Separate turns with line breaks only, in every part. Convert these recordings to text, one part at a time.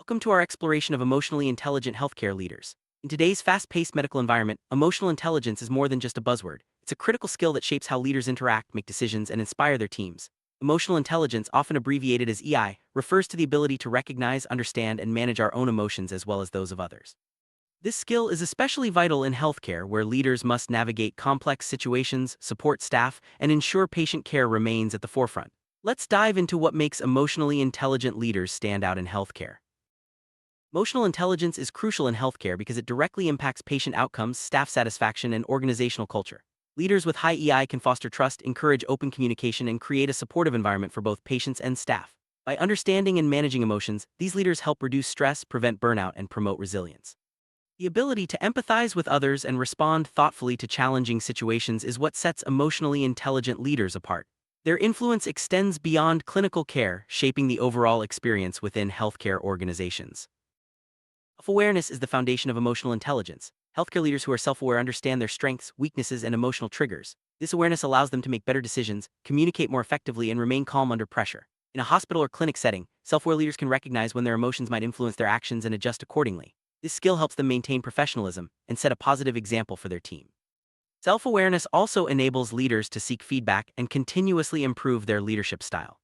Welcome to our exploration of emotionally intelligent healthcare leaders. In today's fast-paced medical environment, emotional intelligence is more than just a buzzword. It's a critical skill that shapes how leaders interact, make decisions, and inspire their teams. Emotional intelligence, often abbreviated as EI, refers to the ability to recognize, understand, and manage our own emotions as well as those of others. This skill is especially vital in healthcare, where leaders must navigate complex situations, support staff, and ensure patient care remains at the forefront. Let's dive into what makes emotionally intelligent leaders stand out in healthcare. Emotional intelligence is crucial in healthcare because it directly impacts patient outcomes, staff satisfaction, and organizational culture. Leaders with high EI can foster trust, encourage open communication, and create a supportive environment for both patients and staff. By understanding and managing emotions, these leaders help reduce stress, prevent burnout, and promote resilience. The ability to empathize with others and respond thoughtfully to challenging situations is what sets emotionally intelligent leaders apart. Their influence extends beyond clinical care, shaping the overall experience within healthcare organizations. Self-awareness is the foundation of emotional intelligence. Healthcare leaders who are self-aware understand their strengths, weaknesses, and emotional triggers. This awareness allows them to make better decisions, communicate more effectively, and remain calm under pressure. In a hospital or clinic setting, self-aware leaders can recognize when their emotions might influence their actions and adjust accordingly. This skill helps them maintain professionalism and set a positive example for their team. Self-awareness also enables leaders to seek feedback and continuously improve their leadership style.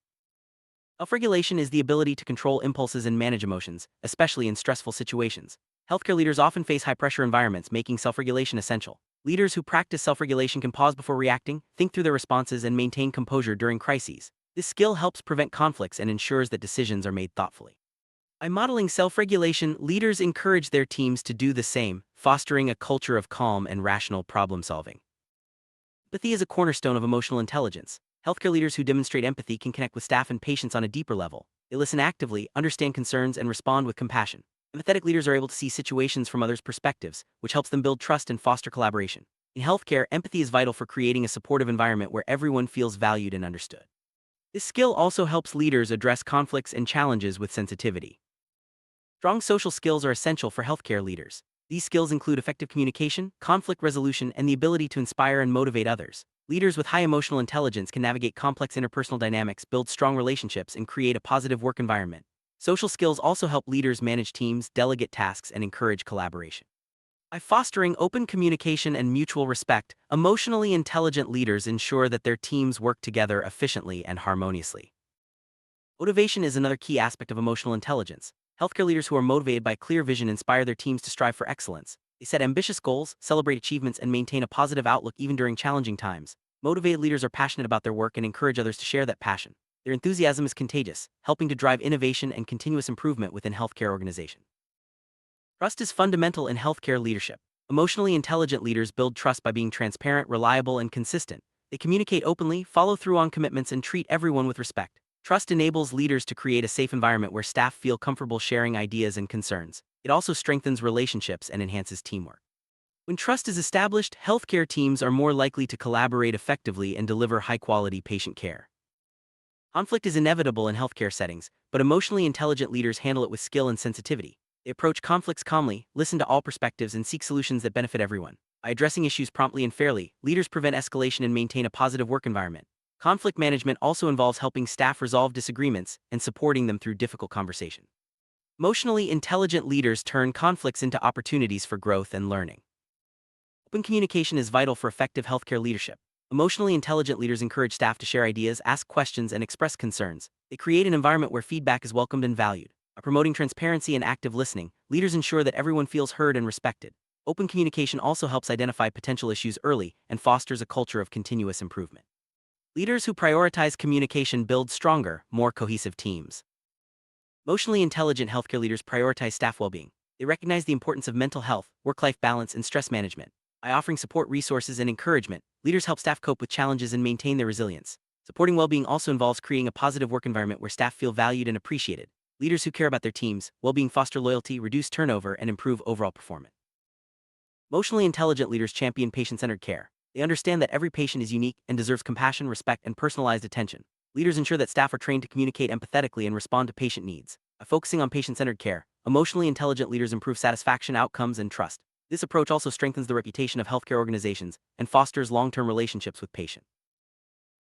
Self-regulation is the ability to control impulses and manage emotions, especially in stressful situations. Healthcare leaders often face high-pressure environments, making self-regulation essential. Leaders who practice self-regulation can pause before reacting, think through their responses, and maintain composure during crises. This skill helps prevent conflicts and ensures that decisions are made thoughtfully. By modeling self-regulation, leaders encourage their teams to do the same, fostering a culture of calm and rational problem-solving. Empathy is a cornerstone of emotional intelligence. Healthcare leaders who demonstrate empathy can connect with staff and patients on a deeper level. They listen actively, understand concerns, and respond with compassion. Empathetic leaders are able to see situations from others' perspectives, which helps them build trust and foster collaboration. In healthcare, empathy is vital for creating a supportive environment where everyone feels valued and understood. This skill also helps leaders address conflicts and challenges with sensitivity. Strong social skills are essential for healthcare leaders. These skills include effective communication, conflict resolution, and the ability to inspire and motivate others. Leaders with high emotional intelligence can navigate complex interpersonal dynamics, build strong relationships, and create a positive work environment. Social skills also help leaders manage teams, delegate tasks, and encourage collaboration. By fostering open communication and mutual respect, emotionally intelligent leaders ensure that their teams work together efficiently and harmoniously. Motivation is another key aspect of emotional intelligence. Healthcare leaders who are motivated by clear vision inspire their teams to strive for excellence. They set ambitious goals, celebrate achievements, and maintain a positive outlook even during challenging times. Motivated leaders are passionate about their work and encourage others to share that passion. Their enthusiasm is contagious, helping to drive innovation and continuous improvement within healthcare organizations. Trust is fundamental in healthcare leadership. Emotionally intelligent leaders build trust by being transparent, reliable, and consistent. They communicate openly, follow through on commitments, and treat everyone with respect. Trust enables leaders to create a safe environment where staff feel comfortable sharing ideas and concerns. It also strengthens relationships and enhances teamwork. When trust is established, healthcare teams are more likely to collaborate effectively and deliver high-quality patient care. Conflict is inevitable in healthcare settings, but emotionally intelligent leaders handle it with skill and sensitivity. They approach conflicts calmly, listen to all perspectives, and seek solutions that benefit everyone. By addressing issues promptly and fairly, leaders prevent escalation and maintain a positive work environment. Conflict management also involves helping staff resolve disagreements and supporting them through difficult conversation. Emotionally intelligent leaders turn conflicts into opportunities for growth and learning. Open communication is vital for effective healthcare leadership. Emotionally intelligent leaders encourage staff to share ideas, ask questions, and express concerns. They create an environment where feedback is welcomed and valued. By promoting transparency and active listening, leaders ensure that everyone feels heard and respected. Open communication also helps identify potential issues early and fosters a culture of continuous improvement. Leaders who prioritize communication build stronger, more cohesive teams. Emotionally intelligent healthcare leaders prioritize staff well-being. They recognize the importance of mental health, work-life balance, and stress management. By offering support resources and encouragement, leaders help staff cope with challenges and maintain their resilience. Supporting well-being also involves creating a positive work environment where staff feel valued and appreciated. Leaders who care about their teams' well-being foster loyalty, reduce turnover, and improve overall performance. Emotionally intelligent leaders champion patient-centered care. They understand that every patient is unique and deserves compassion, respect, and personalized attention. Leaders ensure that staff are trained to communicate empathetically and respond to patient needs. By focusing on patient-centered care, emotionally intelligent leaders improve satisfaction, outcomes, and trust. This approach also strengthens the reputation of healthcare organizations and fosters long-term relationships with patients.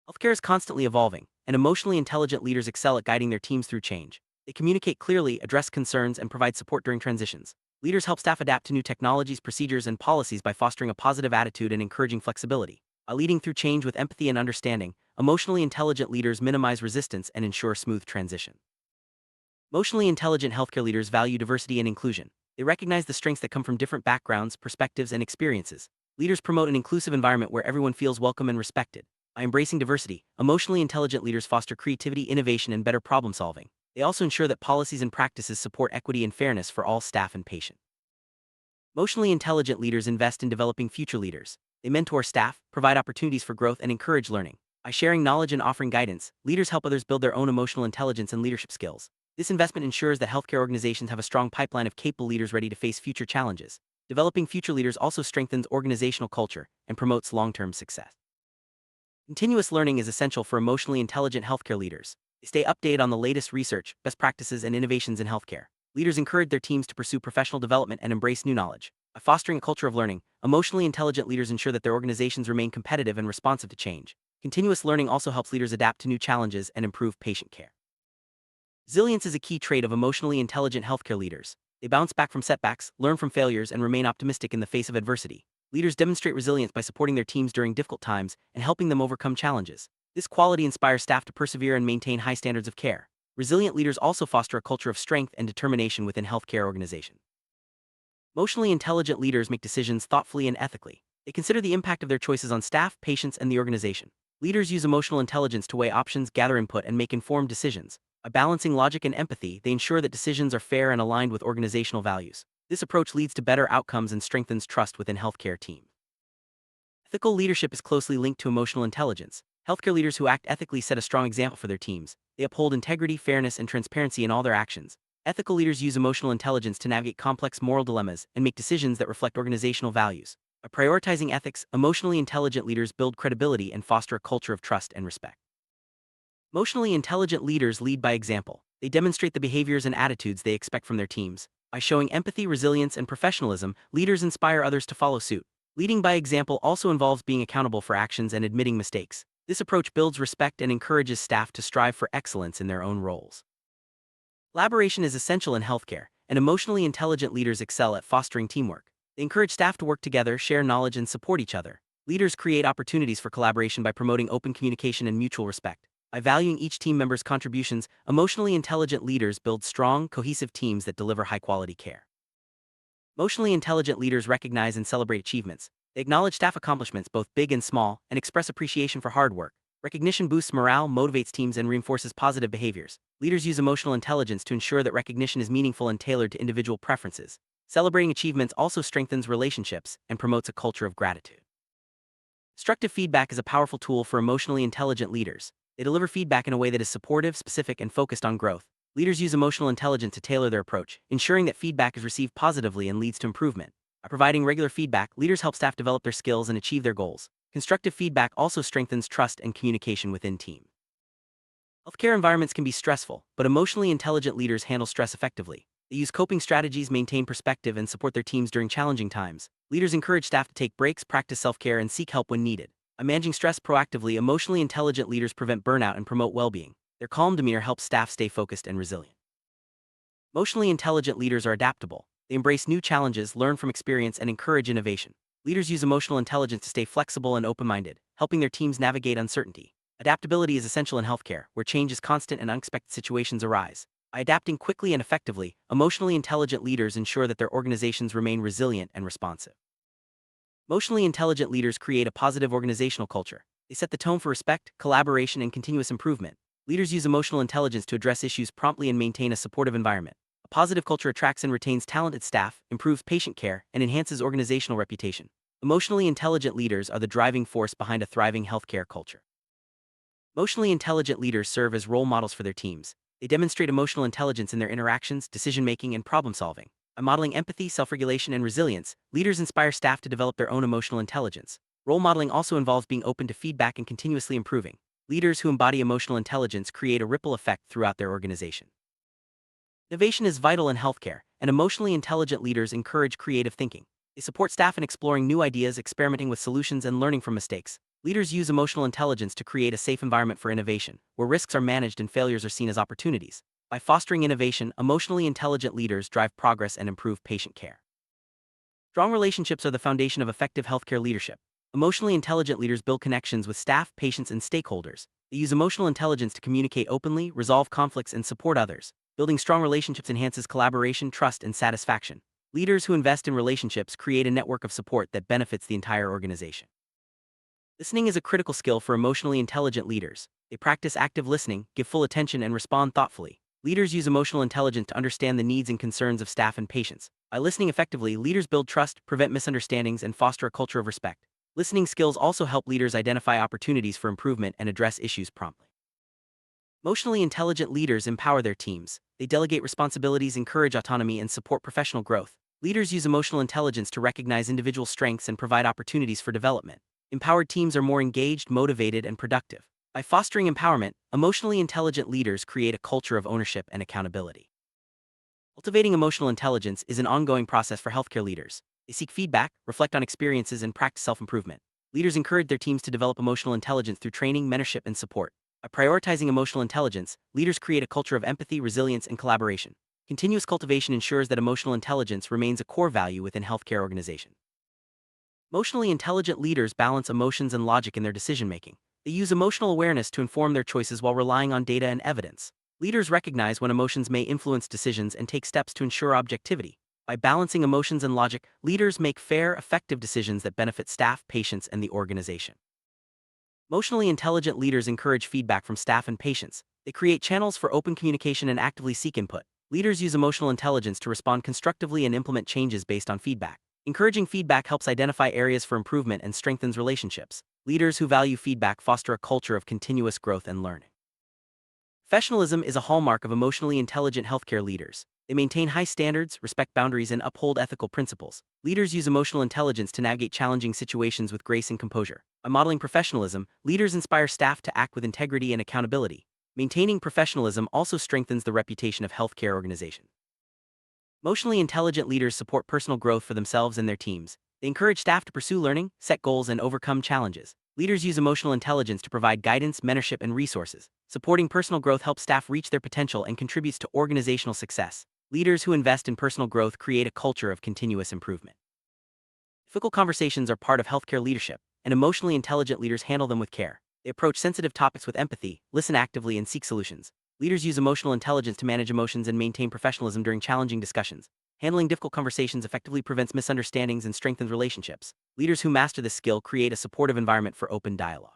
Healthcare is constantly evolving, and emotionally intelligent leaders excel at guiding their teams through change. They communicate clearly, address concerns, and provide support during transitions. Leaders help staff adapt to new technologies, procedures, and policies by fostering a positive attitude and encouraging flexibility. By leading through change with empathy and understanding, emotionally intelligent leaders minimize resistance and ensure smooth transition. Emotionally intelligent healthcare leaders value diversity and inclusion. They recognize the strengths that come from different backgrounds, perspectives, and experiences. Leaders promote an inclusive environment where everyone feels welcome and respected. By embracing diversity, emotionally intelligent leaders foster creativity, innovation, and better problem solving. They also ensure that policies and practices support equity and fairness for all staff and patients. Emotionally intelligent leaders invest in developing future leaders. They mentor staff, provide opportunities for growth, and encourage learning. By sharing knowledge and offering guidance, leaders help others build their own emotional intelligence and leadership skills. This investment ensures that healthcare organizations have a strong pipeline of capable leaders ready to face future challenges. Developing future leaders also strengthens organizational culture and promotes long-term success. Continuous learning is essential for emotionally intelligent healthcare leaders. They stay updated on the latest research, best practices, and innovations in healthcare. Leaders encourage their teams to pursue professional development and embrace new knowledge. By fostering a culture of learning, emotionally intelligent leaders ensure that their organizations remain competitive and responsive to change. Continuous learning also helps leaders adapt to new challenges and improve patient care. Resilience is a key trait of emotionally intelligent healthcare leaders. They bounce back from setbacks, learn from failures, and remain optimistic in the face of adversity. Leaders demonstrate resilience by supporting their teams during difficult times and helping them overcome challenges. This quality inspires staff to persevere and maintain high standards of care. Resilient leaders also foster a culture of strength and determination within healthcare organizations. Emotionally intelligent leaders make decisions thoughtfully and ethically. They consider the impact of their choices on staff, patients, and the organization. Leaders use emotional intelligence to weigh options, gather input, and make informed decisions. By balancing logic and empathy, they ensure that decisions are fair and aligned with organizational values. This approach leads to better outcomes and strengthens trust within healthcare teams. Ethical leadership is closely linked to emotional intelligence. Healthcare leaders who act ethically set a strong example for their teams. They uphold integrity, fairness, and transparency in all their actions. Ethical leaders use emotional intelligence to navigate complex moral dilemmas and make decisions that reflect organizational values. By prioritizing ethics, emotionally intelligent leaders build credibility and foster a culture of trust and respect. Emotionally intelligent leaders lead by example. They demonstrate the behaviors and attitudes they expect from their teams. By showing empathy, resilience, and professionalism, leaders inspire others to follow suit. Leading by example also involves being accountable for actions and admitting mistakes. This approach builds respect and encourages staff to strive for excellence in their own roles. Collaboration is essential in healthcare, and emotionally intelligent leaders excel at fostering teamwork. They encourage staff to work together, share knowledge, and support each other. Leaders create opportunities for collaboration by promoting open communication and mutual respect. By valuing each team member's contributions, emotionally intelligent leaders build strong, cohesive teams that deliver high-quality care. Emotionally intelligent leaders recognize and celebrate achievements. They acknowledge staff accomplishments, both big and small, and express appreciation for hard work. Recognition boosts morale, motivates teams, and reinforces positive behaviors. Leaders use emotional intelligence to ensure that recognition is meaningful and tailored to individual preferences. Celebrating achievements also strengthens relationships and promotes a culture of gratitude. Constructive feedback is a powerful tool for emotionally intelligent leaders. They deliver feedback in a way that is supportive, specific, and focused on growth. Leaders use emotional intelligence to tailor their approach, ensuring that feedback is received positively and leads to improvement. By providing regular feedback, leaders help staff develop their skills and achieve their goals. Constructive feedback also strengthens trust and communication within teams. Healthcare environments can be stressful, but emotionally intelligent leaders handle stress effectively. They use coping strategies, maintain perspective, and support their teams during challenging times. Leaders encourage staff to take breaks, practice self-care, and seek help when needed. By managing stress proactively, emotionally intelligent leaders prevent burnout and promote well-being. Their calm demeanor helps staff stay focused and resilient. Emotionally intelligent leaders are adaptable. They embrace new challenges, learn from experience, and encourage innovation. Leaders use emotional intelligence to stay flexible and open-minded, helping their teams navigate uncertainty. Adaptability is essential in healthcare, where change is constant and unexpected situations arise. By adapting quickly and effectively, emotionally intelligent leaders ensure that their organizations remain resilient and responsive. Emotionally intelligent leaders create a positive organizational culture. They set the tone for respect, collaboration, and continuous improvement. Leaders use emotional intelligence to address issues promptly and maintain a supportive environment. A positive culture attracts and retains talented staff, improves patient care, and enhances organizational reputation. Emotionally intelligent leaders are the driving force behind a thriving healthcare culture. Emotionally intelligent leaders serve as role models for their teams. They demonstrate emotional intelligence in their interactions, decision-making, and problem-solving. By modeling empathy, self-regulation, and resilience, leaders inspire staff to develop their own emotional intelligence. Role modeling also involves being open to feedback and continuously improving. Leaders who embody emotional intelligence create a ripple effect throughout their organization. Innovation is vital in healthcare, and emotionally intelligent leaders encourage creative thinking. They support staff in exploring new ideas, experimenting with solutions, and learning from mistakes. Leaders use emotional intelligence to create a safe environment for innovation, where risks are managed and failures are seen as opportunities. By fostering innovation, emotionally intelligent leaders drive progress and improve patient care. Strong relationships are the foundation of effective healthcare leadership. Emotionally intelligent leaders build connections with staff, patients, and stakeholders. They use emotional intelligence to communicate openly, resolve conflicts, and support others. Building strong relationships enhances collaboration, trust, and satisfaction. Leaders who invest in relationships create a network of support that benefits the entire organization. Listening is a critical skill for emotionally intelligent leaders. They practice active listening, give full attention, and respond thoughtfully. Leaders use emotional intelligence to understand the needs and concerns of staff and patients. By listening effectively, leaders build trust, prevent misunderstandings, and foster a culture of respect. Listening skills also help leaders identify opportunities for improvement and address issues promptly. Emotionally intelligent leaders empower their teams. They delegate responsibilities, encourage autonomy, and support professional growth. Leaders use emotional intelligence to recognize individual strengths and provide opportunities for development. Empowered teams are more engaged, motivated, and productive. By fostering empowerment, emotionally intelligent leaders create a culture of ownership and accountability. Cultivating emotional intelligence is an ongoing process for healthcare leaders. They seek feedback, reflect on experiences, and practice self-improvement. Leaders encourage their teams to develop emotional intelligence through training, mentorship, and support. By prioritizing emotional intelligence, leaders create a culture of empathy, resilience, and collaboration. Continuous cultivation ensures that emotional intelligence remains a core value within healthcare organizations. Emotionally intelligent leaders balance emotions and logic in their decision-making. They use emotional awareness to inform their choices while relying on data and evidence. Leaders recognize when emotions may influence decisions and take steps to ensure objectivity. By balancing emotions and logic, leaders make fair, effective decisions that benefit staff, patients, and the organization. Emotionally intelligent leaders encourage feedback from staff and patients. They create channels for open communication and actively seek input. Leaders use emotional intelligence to respond constructively and implement changes based on feedback. Encouraging feedback helps identify areas for improvement and strengthens relationships. Leaders who value feedback foster a culture of continuous growth and learning. Professionalism is a hallmark of emotionally intelligent healthcare leaders. They maintain high standards, respect boundaries, and uphold ethical principles. Leaders use emotional intelligence to navigate challenging situations with grace and composure. By modeling professionalism, leaders inspire staff to act with integrity and accountability. Maintaining professionalism also strengthens the reputation of healthcare organizations. Emotionally intelligent leaders support personal growth for themselves and their teams. They encourage staff to pursue learning, set goals, and overcome challenges. Leaders use emotional intelligence to provide guidance, mentorship, and resources. Supporting personal growth helps staff reach their potential and contributes to organizational success. Leaders who invest in personal growth create a culture of continuous improvement. Difficult conversations are part of healthcare leadership, and emotionally intelligent leaders handle them with care. They approach sensitive topics with empathy, listen actively, and seek solutions. Leaders use emotional intelligence to manage emotions and maintain professionalism during challenging discussions. Handling difficult conversations effectively prevents misunderstandings and strengthens relationships. Leaders who master this skill create a supportive environment for open dialogue.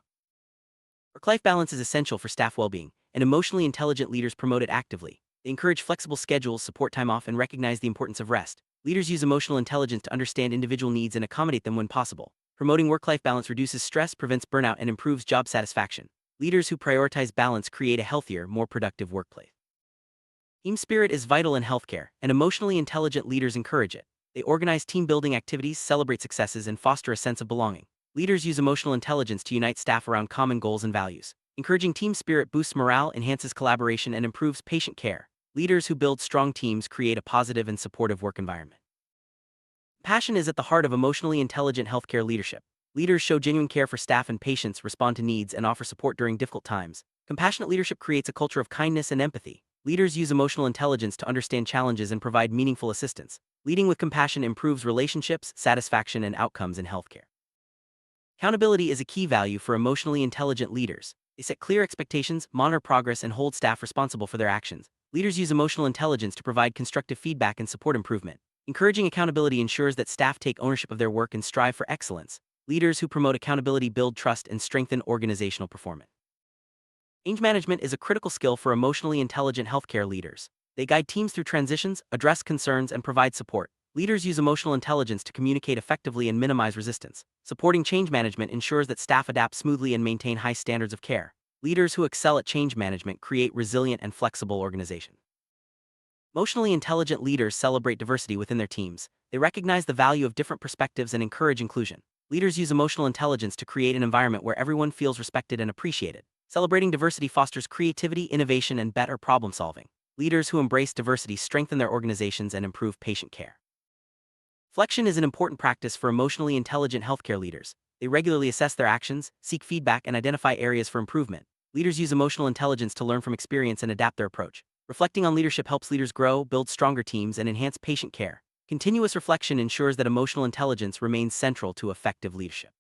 Work-life balance is essential for staff well-being, and emotionally intelligent leaders promote it actively. They encourage flexible schedules, support time off, and recognize the importance of rest. Leaders use emotional intelligence to understand individual needs and accommodate them when possible. Promoting work-life balance reduces stress, prevents burnout, and improves job satisfaction. Leaders who prioritize balance create a healthier, more productive workplace. Team spirit is vital in healthcare, and emotionally intelligent leaders encourage it. They organize team-building activities, celebrate successes, and foster a sense of belonging. Leaders use emotional intelligence to unite staff around common goals and values. Encouraging team spirit boosts morale, enhances collaboration, and improves patient care. Leaders who build strong teams create a positive and supportive work environment. Passion is at the heart of emotionally intelligent healthcare leadership. Leaders show genuine care for staff and patients, respond to needs, and offer support during difficult times. Compassionate leadership creates a culture of kindness and empathy. Leaders use emotional intelligence to understand challenges and provide meaningful assistance. Leading with compassion improves relationships, satisfaction, and outcomes in healthcare. Accountability is a key value for emotionally intelligent leaders. They set clear expectations, monitor progress, and hold staff responsible for their actions. Leaders use emotional intelligence to provide constructive feedback and support improvement. Encouraging accountability ensures that staff take ownership of their work and strive for excellence. Leaders who promote accountability build trust and strengthen organizational performance. Change management is a critical skill for emotionally intelligent healthcare leaders. They guide teams through transitions, address concerns, and provide support. Leaders use emotional intelligence to communicate effectively and minimize resistance. Supporting change management ensures that staff adapt smoothly and maintain high standards of care. Leaders who excel at change management create resilient and flexible organizations. Emotionally intelligent leaders celebrate diversity within their teams. They recognize the value of different perspectives and encourage inclusion. Leaders use emotional intelligence to create an environment where everyone feels respected and appreciated. Celebrating diversity fosters creativity, innovation, and better problem solving. Leaders who embrace diversity strengthen their organizations and improve patient care. Reflection is an important practice for emotionally intelligent healthcare leaders. They regularly assess their actions, seek feedback, and identify areas for improvement. Leaders use emotional intelligence to learn from experience and adapt their approach. Reflecting on leadership helps leaders grow, build stronger teams, and enhance patient care. Continuous reflection ensures that emotional intelligence remains central to effective leadership.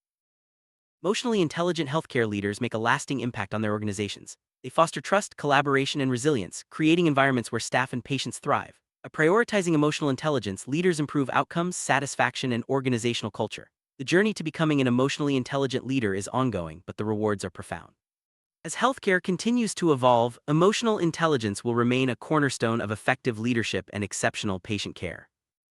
Emotionally intelligent healthcare leaders make a lasting impact on their organizations. They foster trust, collaboration, and resilience, creating environments where staff and patients thrive. By prioritizing emotional intelligence, leaders improve outcomes, satisfaction, and organizational culture. The journey to becoming an emotionally intelligent leader is ongoing, but the rewards are profound. As healthcare continues to evolve, emotional intelligence will remain a cornerstone of effective leadership and exceptional patient care.